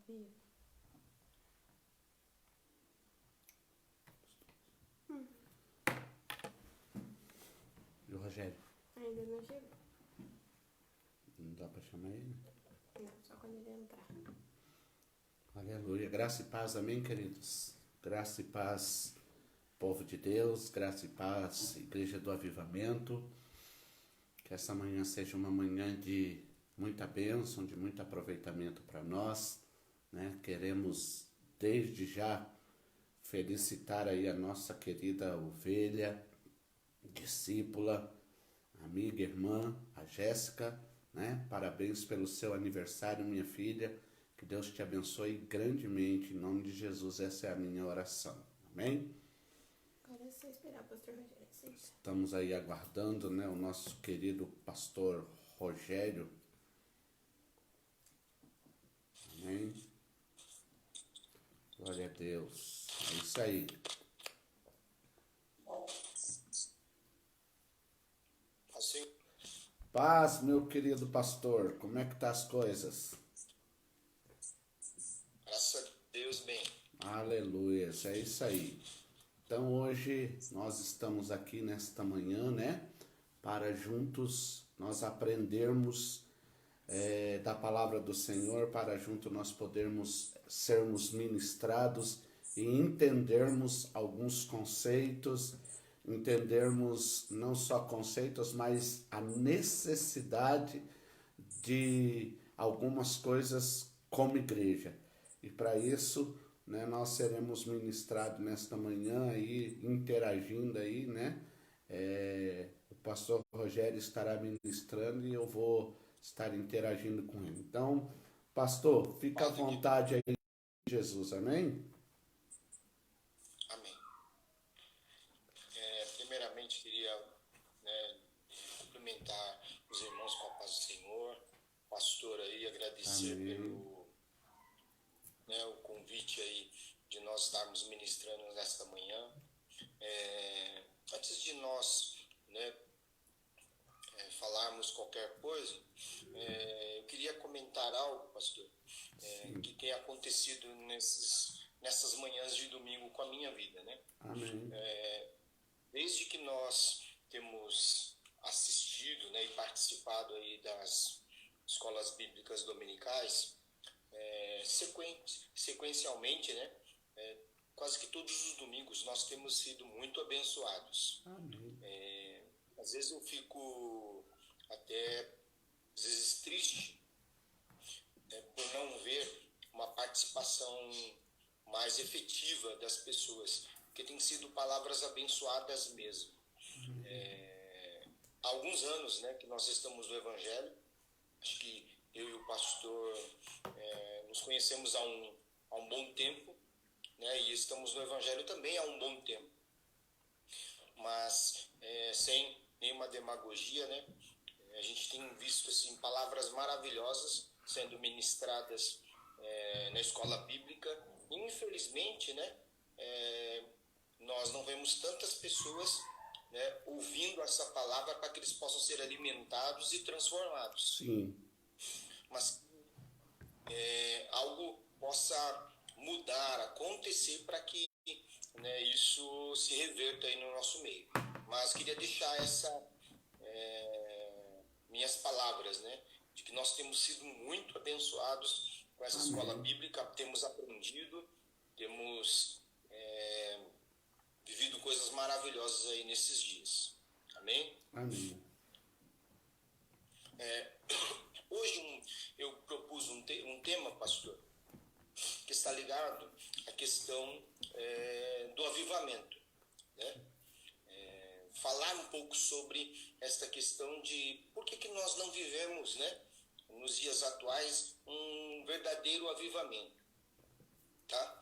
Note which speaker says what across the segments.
Speaker 1: Bia?
Speaker 2: E o Rogério?
Speaker 1: Ainda não chegou.
Speaker 2: Não dá para chamar ele?
Speaker 1: Não, só quando ele entrar.
Speaker 2: Aleluia. Graça e paz, amém, queridos? Graça e paz, povo de Deus. Graça e paz, Igreja do Avivamento. Que essa manhã seja uma manhã de muita bênção, de muito aproveitamento para nós, né? Queremos desde já felicitar aí a nossa querida ovelha, discípula, amiga, irmã, a Jéssica, né? Parabéns pelo seu aniversário, minha filha. Que Deus te abençoe grandemente, em nome de Jesus, essa é a minha oração. Amém?
Speaker 1: Agora é só esperar o pastor Rogério aceitar.
Speaker 2: Estamos aí aguardando, né, o nosso querido pastor Rogério. Amém? Glória a Deus. É isso aí.
Speaker 3: Assim,
Speaker 2: Paz, meu querido pastor. Como é que tá as coisas?
Speaker 3: graças a Deus, bem.
Speaker 2: Aleluia. É isso aí. Então hoje nós estamos aqui nesta manhã, né? Para juntos nós aprendermos da palavra do Senhor, para junto nós podermos sermos ministrados e entendermos alguns conceitos, entendermos não só conceitos, mas a necessidade de algumas coisas como igreja. E para isso, né, nós seremos ministrados nesta manhã aí, interagindo aí, né? O pastor Rogério estará ministrando e eu vou estar interagindo com ele. Então, pastor, fica à vontade aí, Jesus, amém?
Speaker 3: Amém. Primeiramente, queria, né, cumprimentar os irmãos com a paz do Senhor, pastor aí, agradecer
Speaker 2: Amém.
Speaker 3: pelo, né, o convite aí de nós estarmos ministrando nesta manhã. Antes de nós, né, falarmos qualquer coisa, eu queria comentar algo, pastor, que tem acontecido nessas manhãs de domingo com a minha vida, né?
Speaker 2: Amém.
Speaker 3: Desde que nós temos assistido, né, e participado aí das escolas bíblicas dominicais, sequencialmente, né, quase que todos os domingos nós temos sido muito abençoados.
Speaker 2: Amém.
Speaker 3: Às vezes eu fico até, às vezes, triste, né, por não ver uma participação mais efetiva das pessoas, porque tem sido palavras abençoadas mesmo. Há alguns anos, né, que nós estamos no Evangelho, acho que eu e o pastor nos conhecemos há um bom tempo, né, e estamos no Evangelho também há um bom tempo, mas sem nenhuma demagogia, né, a gente tem visto assim, palavras maravilhosas sendo ministradas na escola bíblica. Infelizmente, né, nós não vemos tantas pessoas, né, ouvindo essa palavra para que eles possam ser alimentados e transformados.
Speaker 2: Sim.
Speaker 3: Mas algo possa mudar, acontecer para que, né, isso se reverta aí no nosso meio. Mas queria deixar minhas palavras, né, de que nós temos sido muito abençoados com essa escola bíblica, temos aprendido, temos vivido coisas maravilhosas aí nesses dias. Amém?
Speaker 2: Amém.
Speaker 3: Hoje eu propus um tema, pastor, que está ligado à questão do avivamento, né? Falar um pouco sobre esta questão de por que nós não vivemos, né, nos dias atuais, um verdadeiro avivamento, tá?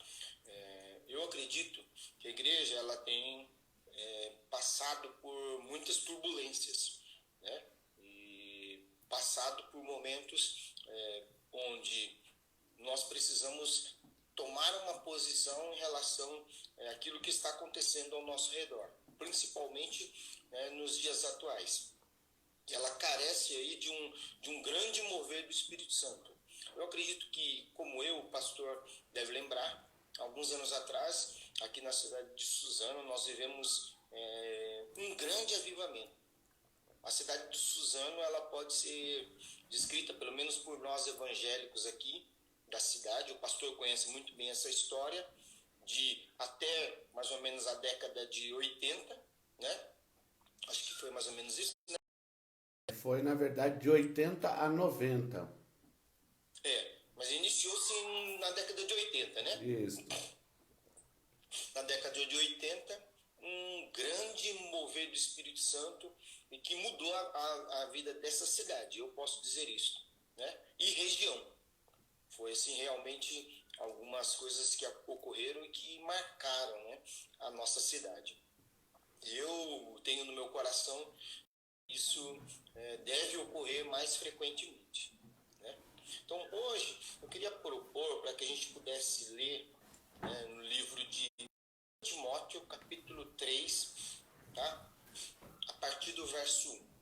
Speaker 3: Eu acredito que a igreja ela tem passado por muitas turbulências, né? E passado por momentos onde nós precisamos tomar uma posição em relação àquilo que está acontecendo ao nosso redor, principalmente nos dias atuais. Ela carece aí de um grande mover do Espírito Santo. Eu acredito que, como o pastor deve lembrar, alguns anos atrás, aqui na cidade de Suzano, nós vivemos um grande avivamento. A cidade de Suzano, ela pode ser descrita, pelo menos por nós evangélicos aqui da cidade, o pastor conhece muito bem essa história, de até mais ou menos a década de 80, né? Acho que foi mais ou menos isso, né?
Speaker 2: Foi, na verdade, de 80 a 90.
Speaker 3: Mas iniciou-se na década de 80, né?
Speaker 2: Isso.
Speaker 3: Na década de 80, um grande mover do Espírito Santo e que mudou a vida dessa cidade, eu posso dizer isso, né? E região. Foi assim, realmente algumas coisas que ocorreram e que marcaram, né, a nossa cidade. Eu tenho no meu coração isso deve ocorrer mais frequentemente, né? Então hoje eu queria propor para que a gente pudesse ler, né, no livro de Timóteo, capítulo 3, tá? A partir do verso 1.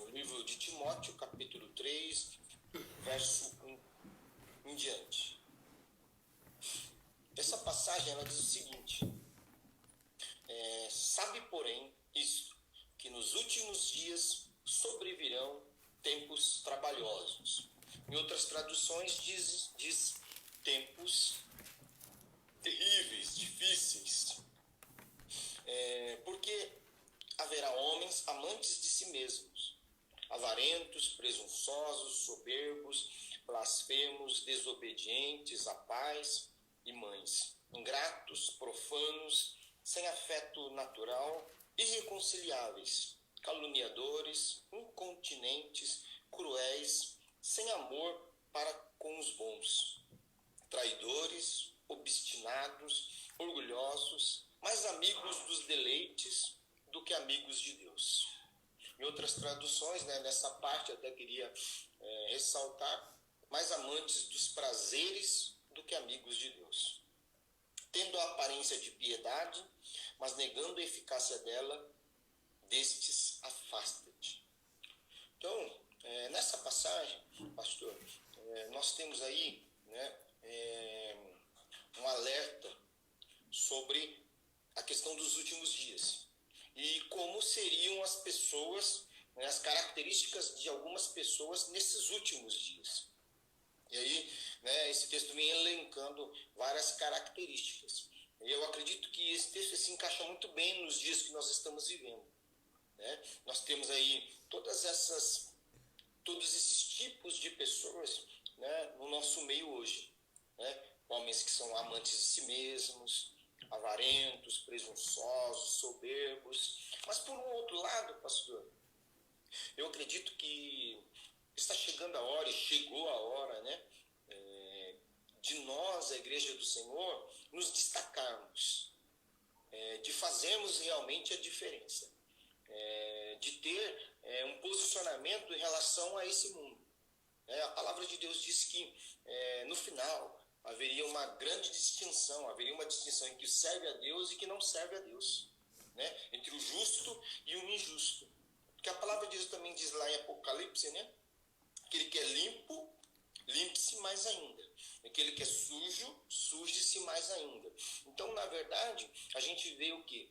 Speaker 3: O livro de Timóteo, capítulo 3, verso 1 em diante. Essa passagem ela diz o seguinte: sabe, porém, isto, que nos últimos dias sobrevirão tempos trabalhosos. Em outras traduções diz tempos terríveis, difíceis. Porque haverá homens amantes de si mesmos, avarentos, presunçosos, soberbos, blasfemos, desobedientes a pais e mães, ingratos, profanos, sem afeto natural, irreconciliáveis, caluniadores, incontinentes, cruéis, sem amor para com os bons, traidores, obstinados, orgulhosos, mais amigos dos deleites do que amigos de Deus. Em outras traduções, né, nessa parte eu até queria ressaltar, mais amantes dos prazeres do que amigos de Deus. Tendo a aparência de piedade, mas negando a eficácia dela, destes afasta-te. Então, nessa passagem, pastor, nós temos aí, né, um alerta sobre a questão dos últimos dias e como seriam as pessoas, né, as características de algumas pessoas nesses últimos dias. E aí, né, esse texto vem elencando várias características. E eu acredito que esse texto se encaixa muito bem nos dias que nós estamos vivendo, né? Nós temos aí todos esses tipos de pessoas, né, no nosso meio hoje, né? Homens que são amantes de si mesmos, avarentos, presunçosos, soberbos. Mas por um outro lado, pastor, eu acredito que está chegando a hora, e chegou a hora, né, de nós, a Igreja do Senhor, nos destacarmos, de fazermos realmente a diferença, de ter um posicionamento em relação a esse mundo. A palavra de Deus diz que no final haveria uma grande distinção, haveria uma distinção entre o que serve a Deus e que não serve a Deus, né? Entre o justo e o injusto. Porque a palavra de Deus também diz lá em Apocalipse, né? Aquele que é limpo, limpe-se mais ainda. Aquele que é sujo, suje-se mais ainda. Então, na verdade, a gente vê o quê?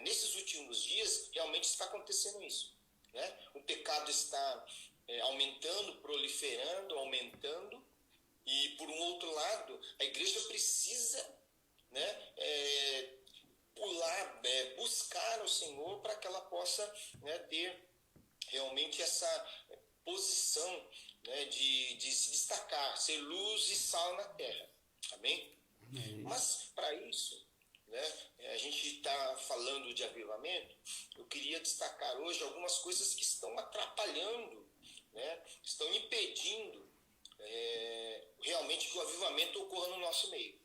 Speaker 3: Nesses últimos dias, realmente está acontecendo isso, né? O pecado está aumentando, proliferando, aumentando. E, por um outro lado, a igreja precisa, né, buscar o Senhor para que ela possa, né, ter realmente essa posição, né, de se destacar, ser luz e sal na terra. Amém?
Speaker 2: Amém.
Speaker 3: Mas, para isso, né, a gente está falando de avivamento. Eu queria destacar hoje algumas coisas que estão atrapalhando, né, estão impedindo realmente que o avivamento ocorra no nosso meio.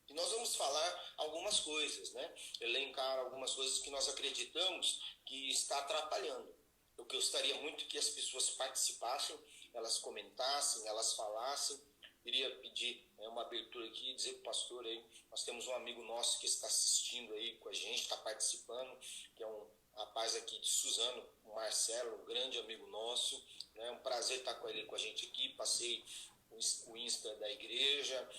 Speaker 3: E nós vamos falar algumas coisas, né? Elencar algumas coisas que nós acreditamos que está atrapalhando. Eu gostaria muito que as pessoas participassem, elas comentassem, elas falassem. Queria pedir uma abertura aqui e dizer para o pastor aí, nós temos um amigo nosso que está assistindo aí com a gente, está participando, que é um rapaz aqui de Suzano, o Marcelo, um grande amigo nosso, né? Um prazer estar com ele com a gente aqui. Passei o Insta da igreja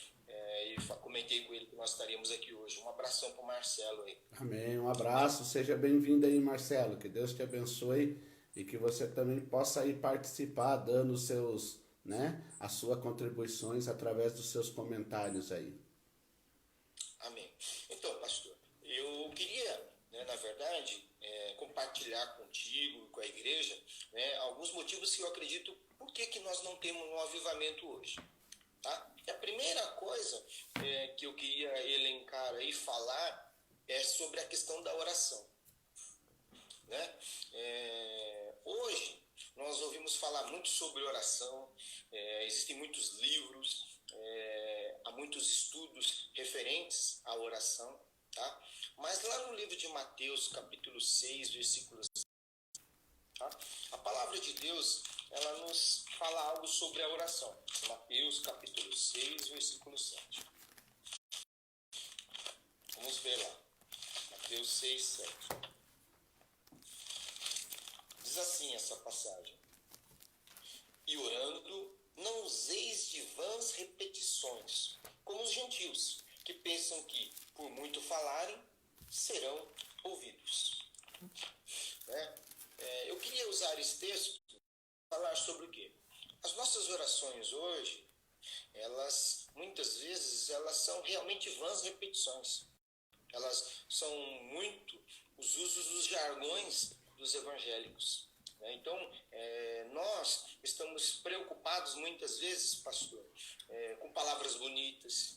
Speaker 3: e comentei com ele que nós estaríamos aqui hoje. Um abração para o Marcelo aí.
Speaker 2: Amém. Um abraço. Seja bem-vindo aí, Marcelo. Que Deus te abençoe e que você também possa aí participar, dando os seus, né, as suas contribuições através dos seus comentários aí.
Speaker 3: Amém. Então, pastor, eu queria, né, na verdade, compartilhar contigo e com a igreja, né, alguns motivos que eu acredito por que nós não temos um avivamento hoje. Tá? E a primeira coisa que eu queria elencar e falar é sobre a questão da oração. Né? Hoje nós ouvimos falar muito sobre oração, existem muitos livros, há muitos estudos referentes à oração, tá? Mas lá no livro de Mateus, capítulo 6, versículo 6, tá? A palavra de Deus, ela nos fala algo sobre a oração. Mateus, capítulo 6, versículo 7. Vamos ver lá. Mateus 6, 7. Diz assim essa passagem: e orando, não useis de vãs repetições, como os gentios, que pensam que, por muito falarem, serão ouvidos. Né? Eu queria usar esse texto para falar sobre o quê? As nossas orações hoje, elas, muitas vezes, elas são realmente vãs repetições. Elas são muito os usos dos jargões dos evangélicos. Então, nós estamos preocupados muitas vezes, pastor, com palavras bonitas,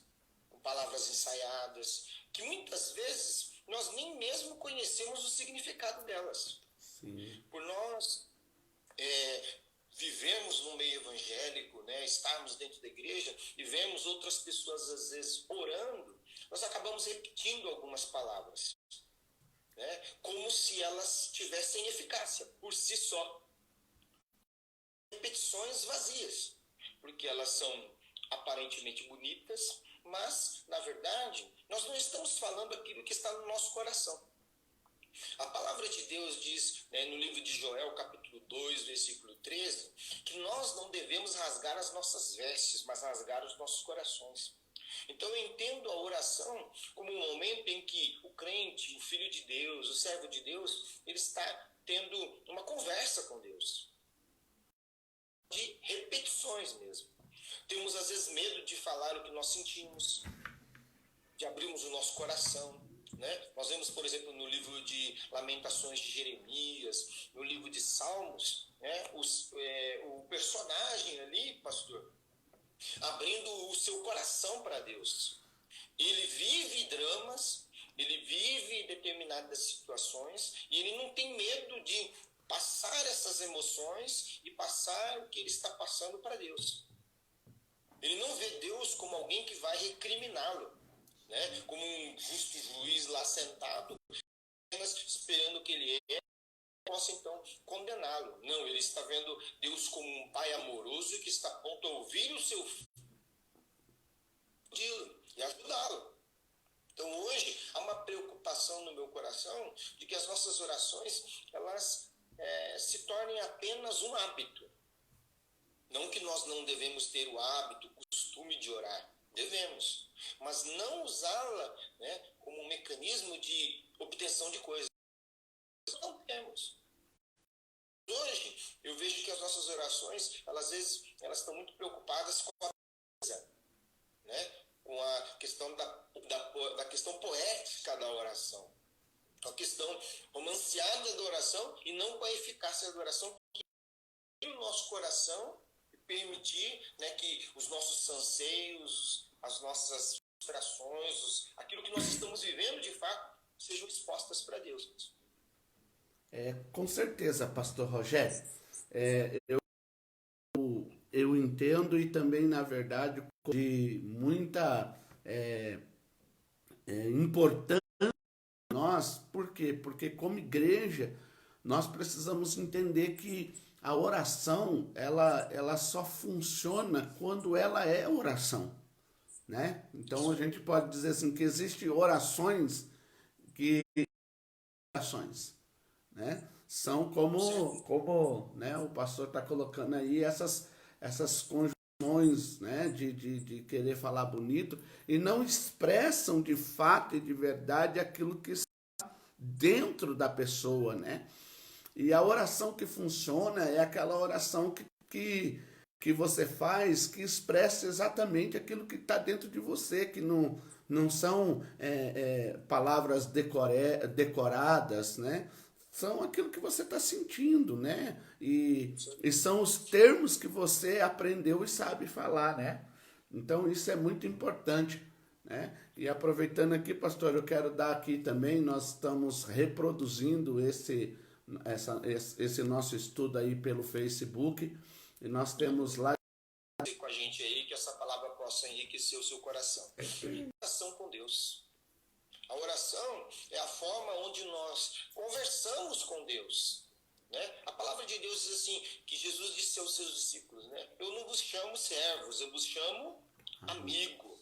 Speaker 3: com palavras ensaiadas, que muitas vezes nós nem mesmo conhecemos o significado delas.
Speaker 2: Sim.
Speaker 3: Por nós vivemos no meio evangélico, né, estarmos dentro da igreja e vemos outras pessoas às vezes orando, nós acabamos repetindo algumas palavras. Né, como se elas tivessem eficácia por si só. Repetições vazias, porque elas são aparentemente bonitas, mas, na verdade, nós não estamos falando aquilo que está no nosso coração. A palavra de Deus diz, né, no livro de Joel, capítulo 2, versículo 13, que nós não devemos rasgar as nossas vestes, mas rasgar os nossos corações. Então eu entendo a oração como um momento em que o crente, o filho de Deus, o servo de Deus, ele está tendo uma conversa com Deus. De repetições mesmo. Temos às vezes medo de falar o que nós sentimos, de abrirmos o nosso coração. Né? Nós vemos, por exemplo, no livro de Lamentações de Jeremias, no livro de Salmos, né? O personagem ali, pastor, abrindo o seu coração para Deus. Ele vive dramas, ele vive determinadas situações e ele não tem medo de passar essas emoções e passar o que ele está passando para Deus. Ele não vê Deus como alguém que vai recriminá-lo, né? Como um justo juiz lá sentado, apenas esperando que ele possa então condená-lo. Não, ele está vendo Deus como um pai amoroso que está pronto a ouvir o seu filho e ajudá-lo. Então hoje há uma preocupação no meu coração de que as nossas orações elas se tornem apenas um hábito. Não que nós não devemos ter o hábito, o costume de orar. Devemos. Mas não usá-la, né, como um mecanismo de obtenção de coisas. Não temos. Hoje, eu vejo que as nossas orações, às vezes, elas estão muito preocupadas com a coisa, né? Com a questão da questão poética da oração. Com a questão romanceada da oração e não com a eficácia da oração. E o nosso coração permitir, né, que os nossos anseios, as nossas frustrações, aquilo que nós estamos vivendo de fato, sejam expostas para Deus.
Speaker 2: Com certeza, pastor Rogério. Eu entendo e também, na verdade, de muita importância para nós. Por quê? Porque como igreja, nós precisamos entender que a oração, ela só funciona quando ela é oração, né? Então a gente pode dizer assim que existem orações que orações, né? são como né, o pastor está colocando aí, essas conjunções, né, de querer falar bonito e não expressam de fato e de verdade aquilo que está dentro da pessoa, né? E a oração que funciona é aquela oração que você faz, que expressa exatamente aquilo que está dentro de você, que não são palavras decoradas, né? São aquilo que você está sentindo, né? E são os termos que você aprendeu e sabe falar, né? Então isso é muito importante, né? E aproveitando aqui, pastor, eu quero dar aqui também, nós estamos reproduzindo esse nosso estudo aí pelo Facebook, e nós temos lá
Speaker 3: com a gente aí, que essa palavra possa enriquecer o seu coração. Oração com Deus. A oração é a forma onde nós conversamos com Deus, né? A palavra de Deus diz assim, que Jesus disse aos seus discípulos, né? Eu não vos chamo servos, eu vos chamo amigo,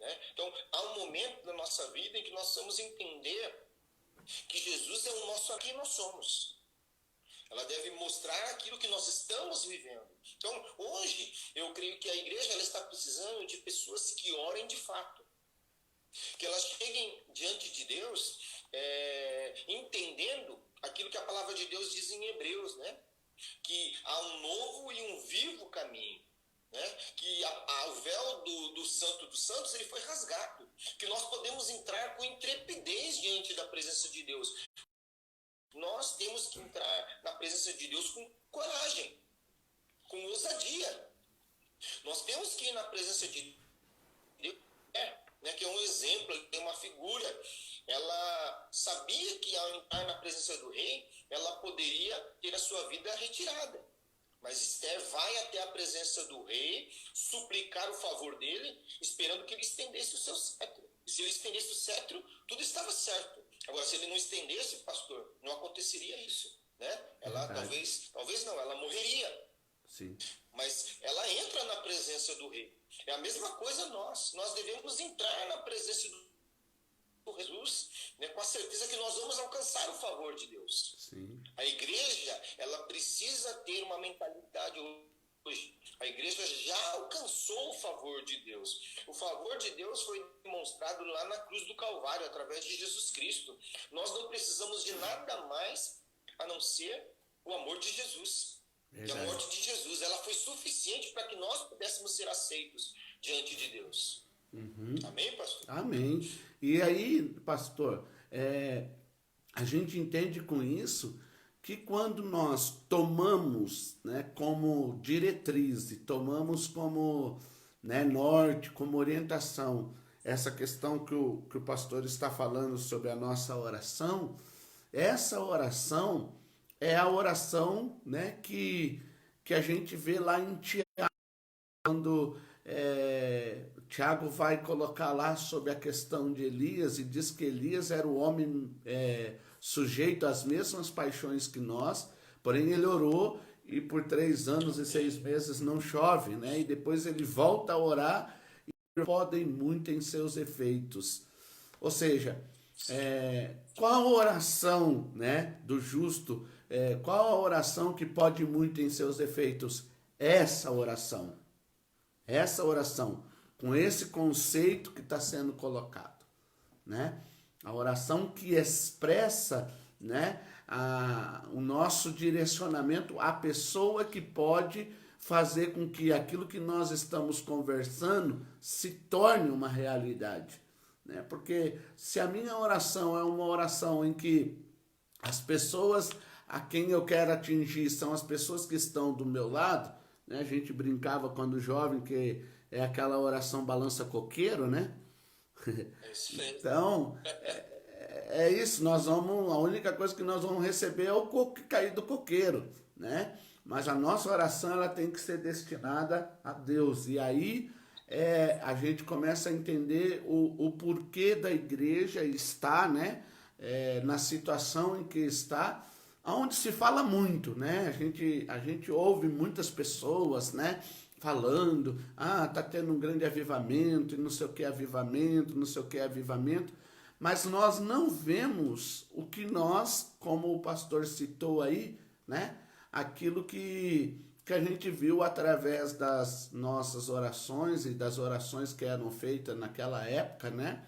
Speaker 3: né? Então, há um momento da nossa vida em que nós precisamos entender que Jesus é o nosso quem nós somos. Ela deve mostrar aquilo que nós estamos vivendo. Então, hoje, eu creio que a igreja ela está precisando de pessoas que orem de fato. Que elas cheguem diante de Deus entendendo aquilo que a palavra de Deus diz em Hebreus, né? Que há um novo e um vivo caminho. Né? Que o véu do Santo dos Santos ele foi rasgado. Que nós podemos entrar com intrepidez diante da presença de Deus. Nós temos que entrar na presença de Deus com coragem, com ousadia. Nós temos que ir na presença de Deus, né, que é um exemplo, é uma figura. Ela sabia que ao entrar na presença do rei, ela poderia ter a sua vida retirada. Mas Esther vai até a presença do rei, suplicar o favor dele, esperando que ele estendesse o seu cetro. E se ele estendesse o cetro, tudo estava certo. Agora, se ele não estendesse, pastor, não aconteceria isso, né? Ela talvez não, ela morreria.
Speaker 2: Sim.
Speaker 3: Mas ela entra na presença do rei. É a mesma coisa nós devemos entrar na presença do Jesus, né, com a certeza que nós vamos alcançar o favor de Deus.
Speaker 2: Sim.
Speaker 3: A igreja, ela precisa ter uma mentalidade hoje. A igreja já alcançou o favor de Deus. O favor de Deus foi demonstrado lá na cruz do Calvário, através de Jesus Cristo. Nós não precisamos de nada mais a não ser o amor de Jesus. E a morte de Jesus, ela foi suficiente para que nós pudéssemos ser aceitos diante de Deus.
Speaker 2: Uhum.
Speaker 3: Amém, pastor?
Speaker 2: Amém. E aí, pastor, a gente entende com isso que quando nós tomamos, né, como diretriz, e tomamos como, né, norte, como orientação, essa questão que o pastor está falando sobre a nossa oração, essa oração é a oração, né, que a gente vê lá em Tiago, quando Tiago vai colocar lá sobre a questão de Elias e diz que Elias era o homem sujeito às mesmas paixões que nós, porém ele orou e por 3 anos e 6 meses não chove, né? E depois ele volta a orar e podem muito em seus efeitos. Ou seja, qual a oração, né, do justo? Qual a oração que pode muito em seus efeitos? Essa oração, com esse conceito que está sendo colocado, né? A oração que expressa, né, o nosso direcionamento à pessoa que pode fazer com que aquilo que nós estamos conversando se torne uma realidade, né? Porque se a minha oração é uma oração em que as pessoas a quem eu quero atingir são as pessoas que estão do meu lado, né? A gente brincava quando jovem que é aquela oração balança coqueiro, né? Então, é isso, a única coisa que nós vamos receber é o coco cair do coqueiro, né? Mas a nossa oração ela tem que ser destinada a Deus. E aí a gente começa a entender o porquê da igreja estar, né, na situação em que está, onde se fala muito, né? A gente ouve muitas pessoas, né, falando, tá tendo um grande avivamento, e não sei o que avivamento, não sei o que avivamento, mas nós não vemos o que nós, como o pastor citou aí, né? Aquilo que a gente viu através das nossas orações e das orações que eram feitas naquela época, né?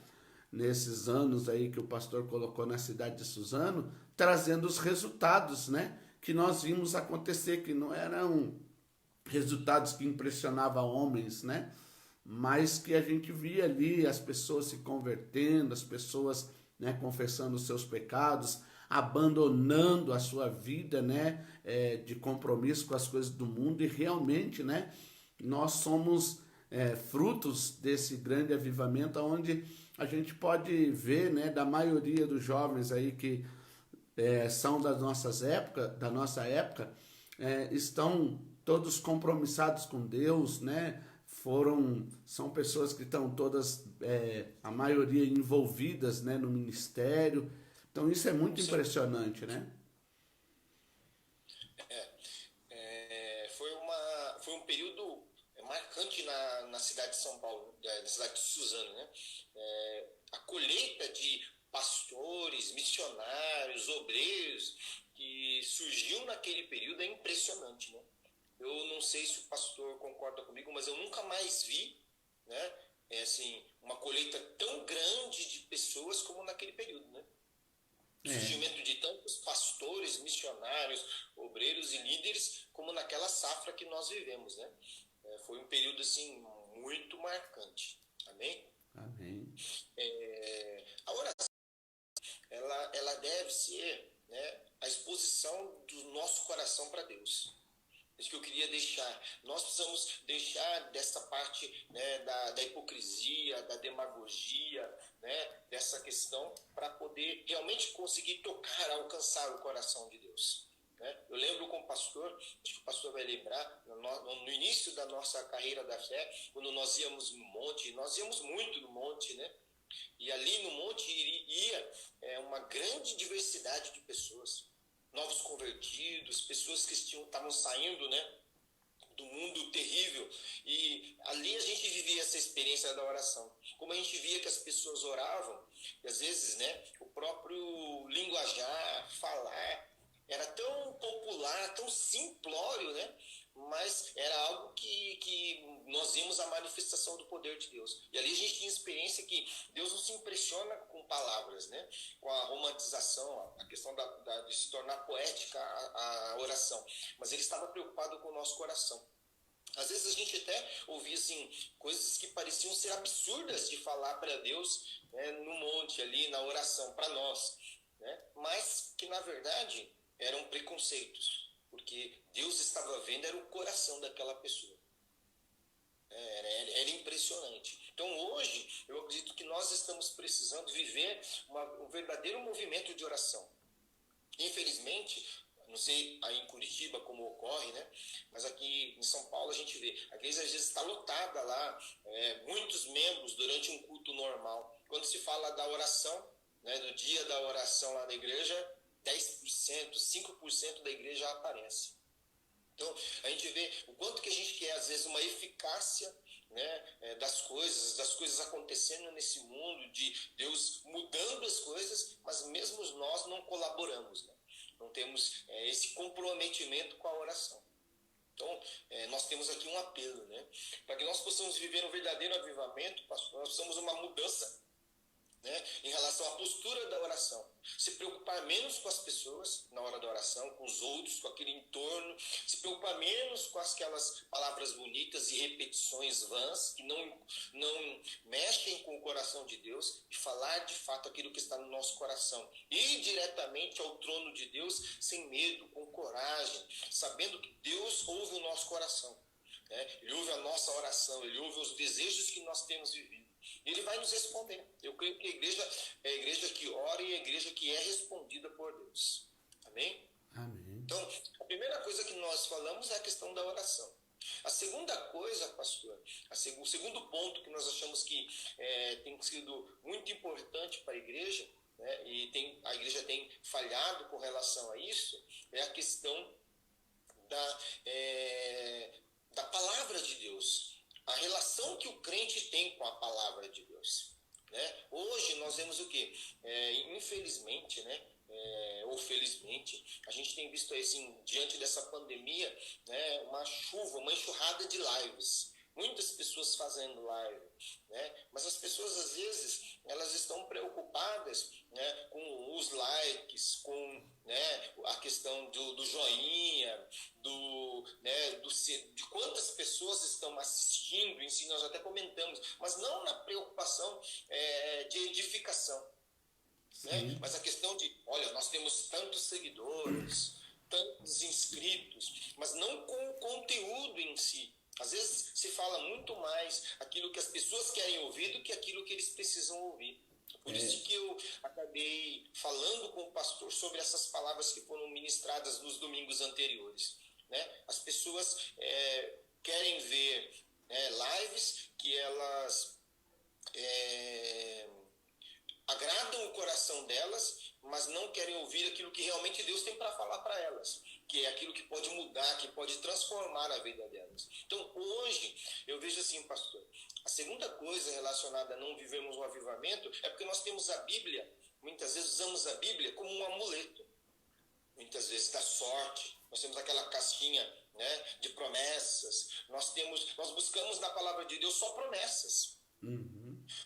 Speaker 2: Nesses anos aí que o pastor colocou na cidade de Suzano, trazendo os resultados, né? Que nós vimos acontecer, que não eram resultados que impressionavam homens, né? Mas que a gente via ali as pessoas se convertendo, as pessoas, né, confessando os seus pecados, abandonando a sua vida, né, de compromisso com as coisas do mundo, e realmente, né, nós somos frutos desse grande avivamento, onde a gente pode ver, né, da maioria dos jovens aí que são da nossa época, estão todos compromissados com Deus, né? São pessoas que estão todas, a maioria envolvidas, né, no ministério. Então isso é muito impressionante, né?
Speaker 3: Foi um período marcante na cidade de São Paulo, na cidade de Suzano, né? A colheita de pastores, missionários, obreiros que surgiu naquele período é impressionante, né? Eu não sei se o pastor concorda comigo, mas eu nunca mais vi, né, uma colheita tão grande de pessoas como naquele período, né? O surgimento de tantos pastores, missionários, obreiros e líderes como naquela safra que nós vivemos, né? Foi um período assim muito marcante. Amém?
Speaker 2: Amém.
Speaker 3: A oração ela deve ser, né, a exposição do nosso coração para Deus. Isso que eu queria deixar. Nós precisamos deixar dessa parte, né, da hipocrisia, da demagogia, né, dessa questão, para poder realmente conseguir tocar, alcançar o coração de Deus. Né? Eu lembro como pastor, acho que o pastor vai lembrar, no início da nossa carreira da fé, quando nós íamos no monte, nós íamos muito no monte, né? E ali no monte ia uma grande diversidade de pessoas. Novos convertidos, pessoas que estavam saindo, né, do mundo terrível. E ali a gente vivia essa experiência da oração. Como a gente via que as pessoas oravam, e às vezes, né, o próprio linguajar, falar, era tão popular, tão simplório, né? Mas era algo que nós vimos a manifestação do poder de Deus. E ali a gente tinha experiência que Deus não se impressiona com palavras, né? Com a romantização, a questão de se tornar poética a oração. Mas Ele estava preocupado com o nosso coração. Às vezes a gente até ouvia assim, coisas que pareciam ser absurdas de falar para Deus, né, no monte ali, na oração, para nós, né? Mas que na verdade eram preconceitos, porque Deus estava vendo, era o coração daquela pessoa. Era impressionante. Então hoje, eu acredito que nós estamos precisando viver um verdadeiro movimento de oração. Infelizmente, não sei aí em Curitiba como ocorre, né? Mas aqui em São Paulo a gente vê, a igreja às vezes está lotada lá, muitos membros durante um culto normal. Quando se fala da oração, né, do dia da oração lá da igreja, 10%, 5% da igreja aparece. Então, a gente vê o quanto que a gente quer, às vezes, uma eficácia, né, das coisas acontecendo nesse mundo, de Deus mudando as coisas, mas mesmo nós não colaboramos, né? Não temos esse comprometimento com a oração. Então, nós temos aqui um apelo, né? Para que nós possamos viver um verdadeiro avivamento, pastor, nós precisamos de uma mudança, né, em relação à postura da oração. Se preocupar menos com as pessoas na hora da oração, com os outros, com aquele entorno, se preocupar menos com aquelas palavras bonitas e repetições vãs que não mexem com o coração de Deus, e falar de fato aquilo que está no nosso coração. Ir diretamente ao trono de Deus sem medo, com coragem, sabendo que Deus ouve o nosso coração, né? Ele ouve a nossa oração, Ele ouve os desejos que nós temos vivido. Ele vai nos responder. Eu creio que a igreja é a igreja que ora e a igreja que é respondida por Deus. Amém?
Speaker 2: Amém.
Speaker 3: Então, a primeira coisa que nós falamos é a questão da oração. A segunda coisa, pastor, o segundo ponto que nós achamos que tem sido muito importante para a igreja, né, e a igreja tem falhado com relação a isso, é a questão da palavra de Deus. A relação que o crente tem com a palavra de Deus, né? Hoje nós vemos o quê? Infelizmente, né? Ou felizmente, a gente tem visto assim, diante dessa pandemia, né, uma chuva, uma enxurrada de lives. Muitas pessoas fazendo live, né? Mas as pessoas às vezes elas estão preocupadas, né, com os likes, com, né, a questão do joinha, de quantas pessoas estão assistindo, em si nós até comentamos, mas não na preocupação de edificação, né? Mas a questão de, olha, nós temos tantos seguidores, tantos inscritos, mas não com o conteúdo em si. Às vezes se fala muito mais aquilo que as pessoas querem ouvir do que aquilo que eles precisam ouvir. Por isso que eu acabei falando com o pastor sobre essas palavras que foram ministradas nos domingos anteriores, né? As pessoas querem ver lives que elas agradam o coração delas, mas não querem ouvir aquilo que realmente Deus tem para falar para elas, que é aquilo que pode mudar, que pode transformar a vida delas. Então, hoje, eu vejo assim, pastor, a segunda coisa relacionada a não vivermos um avivamento é porque nós temos a Bíblia, muitas vezes usamos a Bíblia como um amuleto, muitas vezes da sorte, nós temos aquela casquinha, né, de promessas, nós buscamos na palavra de Deus só promessas.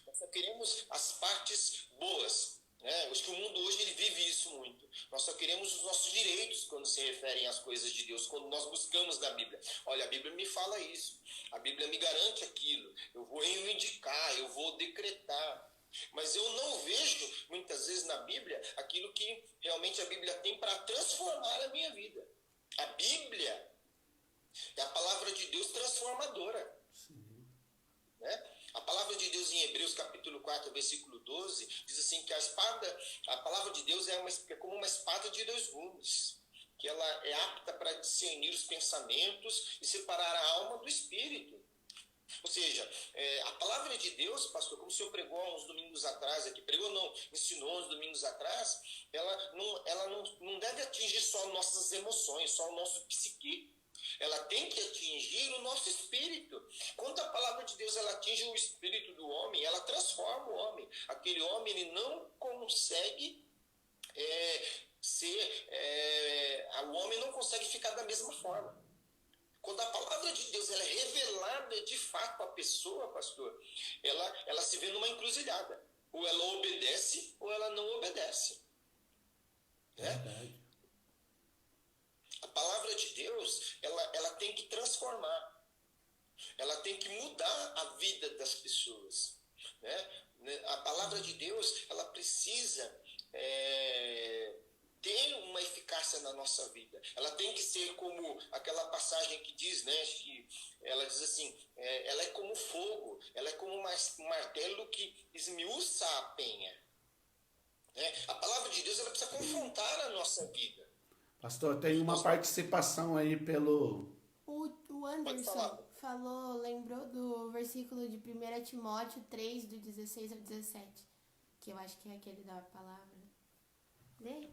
Speaker 3: Nós só queremos as partes boas, né? Acho que o mundo hoje ele vive isso muito. Nós só queremos os nossos direitos quando se referem às coisas de Deus, quando nós buscamos na Bíblia. Olha, a Bíblia me fala isso, a Bíblia me garante aquilo, eu vou reivindicar, eu vou decretar. Mas eu não vejo, muitas vezes na Bíblia, aquilo que realmente a Bíblia tem para transformar a minha vida. A Bíblia é a palavra de Deus transformadora. Né? A palavra de Deus em Hebreus capítulo 4, versículo 12, diz assim que a palavra de Deus é como uma espada de dois gumes, que ela é apta para discernir os pensamentos e separar a alma do espírito. Ou seja, a palavra de Deus, pastor, como o senhor pregou há uns domingos atrás aqui, ensinou uns domingos atrás, ela não deve atingir só nossas emoções, só o nosso psique. Ela tem que atingir o nosso espírito. Quando a palavra de Deus ela atinge o espírito do homem, ela transforma o homem. Aquele homem ele não consegue o homem não consegue ficar da mesma forma. Quando a palavra de Deus ela é revelada de fato à pessoa, pastor, ela se vê numa encruzilhada. Ou ela obedece ou ela não obedece. Né?
Speaker 2: Verdade.
Speaker 3: A palavra de Deus, ela tem que transformar. Ela tem que mudar a vida das pessoas. Né? A palavra de Deus, ela precisa ter uma eficácia na nossa vida. Ela tem que ser como aquela passagem que diz, né? Que ela diz assim, ela é como fogo, ela é como um martelo que esmiuça a penha. Né? A palavra de Deus, ela precisa confrontar a nossa vida.
Speaker 2: Pastor, tem uma participação aí pelo...
Speaker 1: O Anderson falou, lembrou do versículo de 1 Timóteo 3, do 16 ao 17, que eu acho que é aquele da palavra. Lê?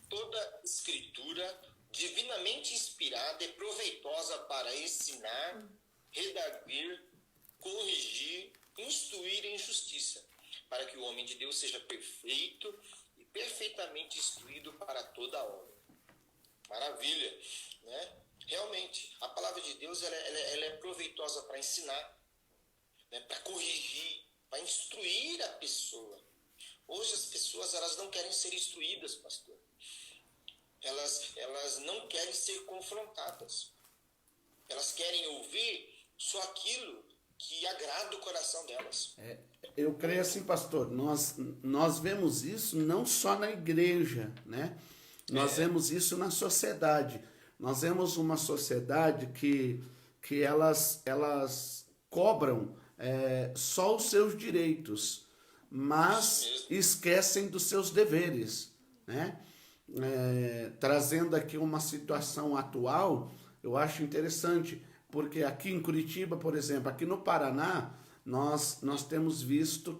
Speaker 3: Toda escritura divinamente inspirada é proveitosa para ensinar, redarguir, corrigir, instruir em justiça, para que o homem de Deus seja perfeito e perfeitamente instruído para toda a obra. Maravilha, né? Realmente, a palavra de Deus ela é proveitosa para ensinar, né? Para corrigir, para instruir a pessoa. Hoje as pessoas elas não querem ser instruídas, pastor. Elas não querem ser confrontadas. Elas querem ouvir só aquilo que agrada o coração delas.
Speaker 2: Eu creio assim, pastor, nós vemos isso não só na igreja, né? Nós vemos isso na sociedade. Nós vemos uma sociedade que elas cobram só os seus direitos, mas esquecem dos seus deveres, né? Trazendo aqui uma situação atual, eu acho interessante, porque aqui em Curitiba, por exemplo, aqui no Paraná, nós temos visto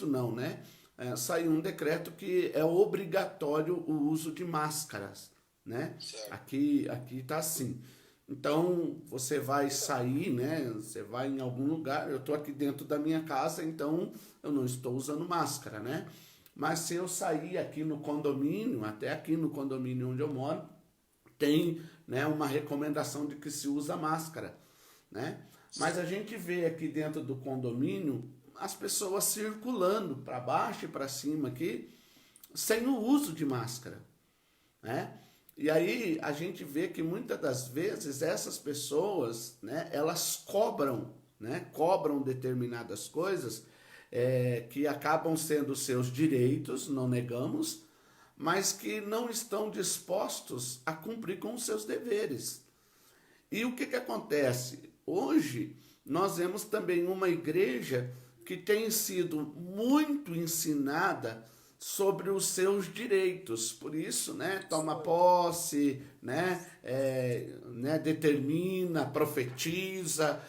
Speaker 2: não, né? Saiu um decreto que é obrigatório o uso de máscaras, né? Aqui tá assim. Então, você vai sair, né? Você vai em algum lugar. Eu estou aqui dentro da minha casa, então eu não estou usando máscara, né? Mas se eu sair aqui no condomínio, até aqui no condomínio onde eu moro, tem, né, uma recomendação de que se usa máscara, né? Mas a gente vê aqui dentro do condomínio as pessoas circulando para baixo e para cima aqui sem o uso de máscara, né? E aí a gente vê que muitas das vezes essas pessoas, né, elas cobram, né, cobram determinadas coisas que acabam sendo seus direitos, não negamos, mas que não estão dispostos a cumprir com os seus deveres. E o que acontece? Hoje nós vemos também uma igreja que tem sido muito ensinada sobre os seus direitos, por isso, né, toma posse, determina, profetiza,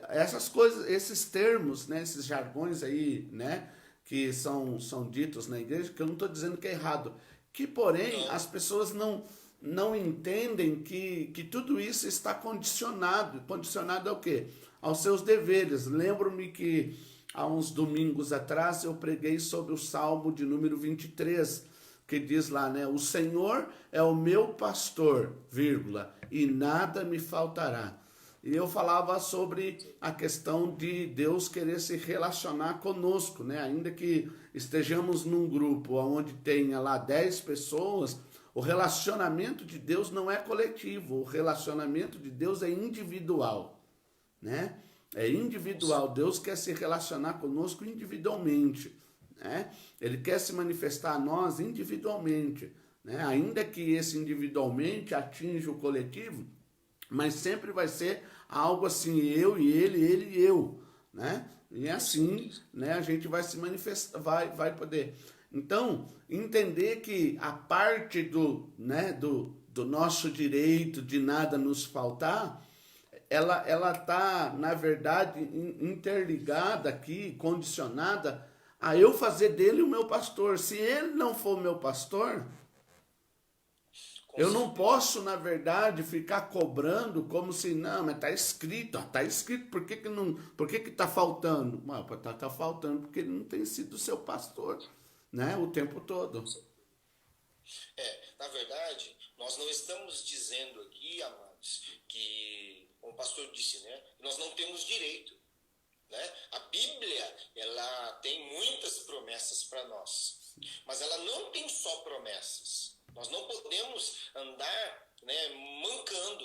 Speaker 2: essas coisas, esses termos, né, esses jargões aí, né, que são ditos na igreja, que eu não estou dizendo que é errado, que porém as pessoas não entendem que tudo isso está condicionado ao quê? Aos seus deveres. Lembro-me que há uns domingos atrás eu preguei sobre o Salmo de número 23, que diz lá, né? O Senhor é o meu pastor, vírgula, e nada me faltará. E eu falava sobre a questão de Deus querer se relacionar conosco, né? Ainda que estejamos num grupo onde tenha lá 10 pessoas, o relacionamento de Deus não é coletivo, o relacionamento de Deus é individual, né? É individual, Deus quer se relacionar conosco individualmente, né? Ele quer se manifestar a nós individualmente, né? Ainda que esse individualmente atinja o coletivo, mas sempre vai ser algo assim, eu e ele e eu, né? E assim, né, a gente vai se manifestar, vai poder. Então, entender que a parte do nosso direito de nada nos faltar, ela está, na verdade, interligada aqui, condicionada a eu fazer dele o meu pastor. Se ele não for meu pastor, eu não posso, na verdade, ficar cobrando como se, não, mas está escrito, por que está faltando? Está faltando porque ele não tem sido seu pastor, né, o tempo todo.
Speaker 3: Na verdade, nós não estamos dizendo aqui, amados, que, como o pastor disse, né, nós não temos direito, né? A Bíblia, ela tem muitas promessas para nós, mas ela não tem só promessas. Nós não podemos andar, né,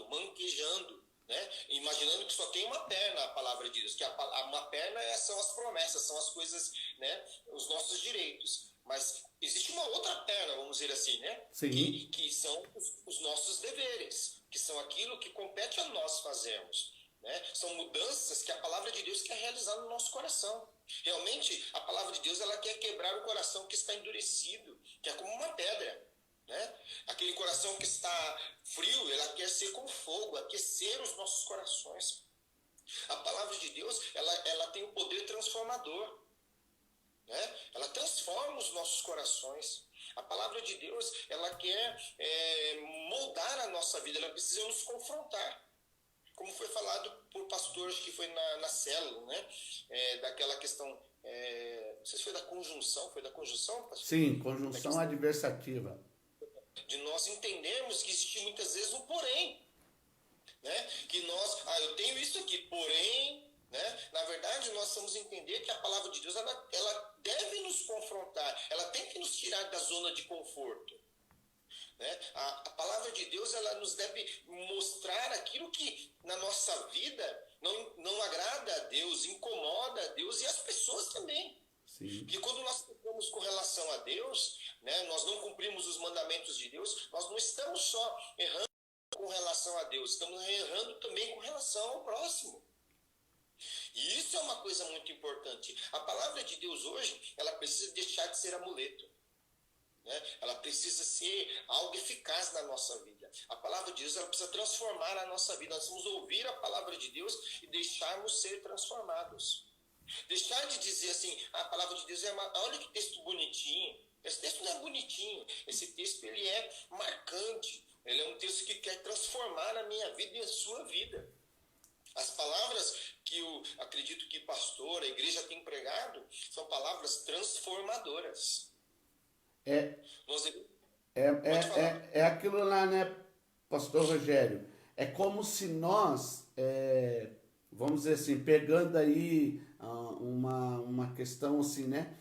Speaker 3: manquejando, né, imaginando que só tem uma perna a palavra de Deus, que uma perna são as promessas, são as coisas, né, os nossos direitos. Mas existe uma outra perna, vamos dizer assim, né?
Speaker 2: Sim.
Speaker 3: Que são os nossos deveres, que são aquilo que compete a nós fazermos, né? São mudanças que a palavra de Deus quer realizar no nosso coração. Realmente, a palavra de Deus, ela quer quebrar o coração que está endurecido, que é como uma pedra, né? Aquele coração que está frio, ela quer ser com fogo, aquecer os nossos corações. A palavra de Deus, ela tem o poder transformador, né? Ela transforma os nossos corações. A palavra de Deus, ela quer moldar a nossa vida, ela precisa nos confrontar. Como foi falado por pastores que foi na célula, né? Daquela questão, não sei se foi da conjunção, pastor?
Speaker 2: Sim, conjunção adversativa.
Speaker 3: De nós entendermos que existe muitas vezes um porém, né? Que nós, eu tenho isso aqui, porém, né? Na verdade, nós vamos entender que a palavra de Deus, ela deve nos confrontar, ela tem que nos tirar da zona de conforto, né? A palavra de Deus, ela nos deve mostrar aquilo que na nossa vida não agrada a Deus, incomoda a Deus e as pessoas também.
Speaker 2: Sim.
Speaker 3: Porque quando nós pecamos com relação a Deus, né, nós não cumprimos os mandamentos de Deus, nós não estamos só errando com relação a Deus, estamos errando também com relação ao próximo. E isso é uma coisa muito importante. A palavra de Deus hoje, ela precisa deixar de ser amuleto, né? Ela precisa ser algo eficaz na nossa vida. A palavra de Deus, ela precisa transformar a nossa vida. Nós vamos ouvir a palavra de Deus e deixarmos ser transformados. Deixar de dizer assim, a palavra de Deus olha que texto bonitinho. Esse texto não é bonitinho. Esse texto, ele é marcante. Ele é um texto que quer transformar a minha vida e a sua vida. As palavras que eu acredito que pastor, a igreja tem pregado, são palavras transformadoras.
Speaker 2: É,
Speaker 3: Nós
Speaker 2: é,
Speaker 3: pode falar.
Speaker 2: é aquilo lá, né, pastor Rogério? É como se nós, vamos dizer assim, pegando aí uma questão assim, né?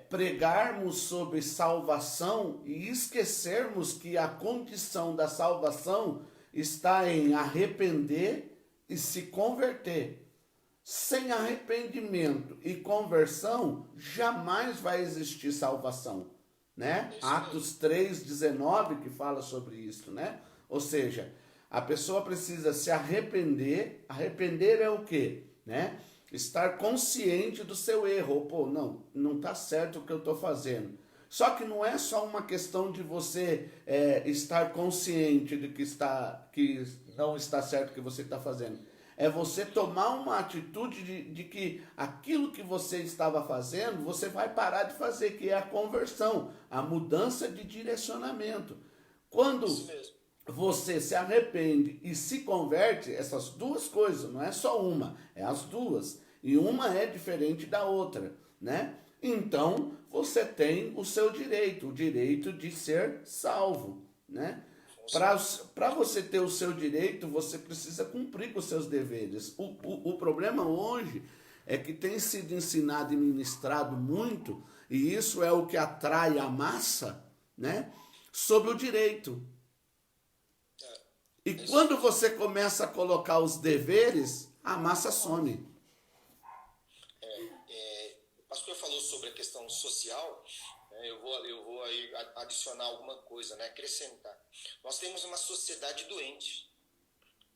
Speaker 2: Pregarmos sobre salvação e esquecermos que a condição da salvação está em arrepender e se converter. Sem arrependimento e conversão, jamais vai existir salvação, né? Atos 3:19 que fala sobre isso, né? Ou seja, a pessoa precisa se arrepender. Arrepender é o quê? Né? Estar consciente do seu erro. Pô, não está certo o que eu estou fazendo. Só que não é só uma questão de você estar consciente de que não está certo o que você está fazendo. É você tomar uma atitude de que aquilo que você estava fazendo, você vai parar de fazer, que é a conversão, a mudança de direcionamento. Quando você se arrepende e se converte, essas duas coisas, não é só uma, é as duas. E uma é diferente da outra, né? Então, você tem o seu direito, o direito de ser salvo, né? Para você ter o seu direito, você precisa cumprir com os seus deveres. O problema hoje é que tem sido ensinado e ministrado muito, e isso é o que atrai a massa, né? Sobre o direito. E quando você começa a colocar os deveres, a massa some.
Speaker 3: O pastor falou sobre a questão social. Eu vou aí adicionar alguma coisa, né? Acrescentar. Nós temos uma sociedade doente,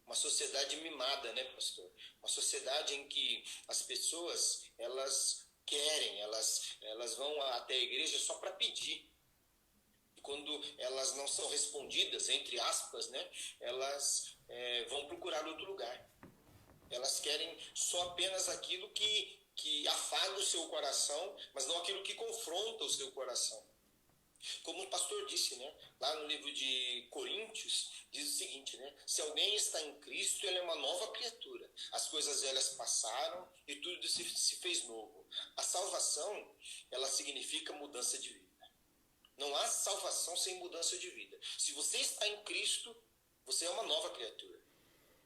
Speaker 3: uma sociedade mimada, né, pastor? Uma sociedade em que as pessoas, elas querem, elas vão até a igreja só para pedir. E quando elas não são respondidas, entre aspas, né, elas vão procurar outro lugar. Elas querem só apenas aquilo que afaga o seu coração, mas não aquilo que confronta o seu coração. Como o pastor disse, né, lá no livro de Coríntios, diz o seguinte, né, se alguém está em Cristo, ele é uma nova criatura. As coisas velhas passaram e tudo se fez novo. A salvação, ela significa mudança de vida. Não há salvação sem mudança de vida. Se você está em Cristo, você é uma nova criatura.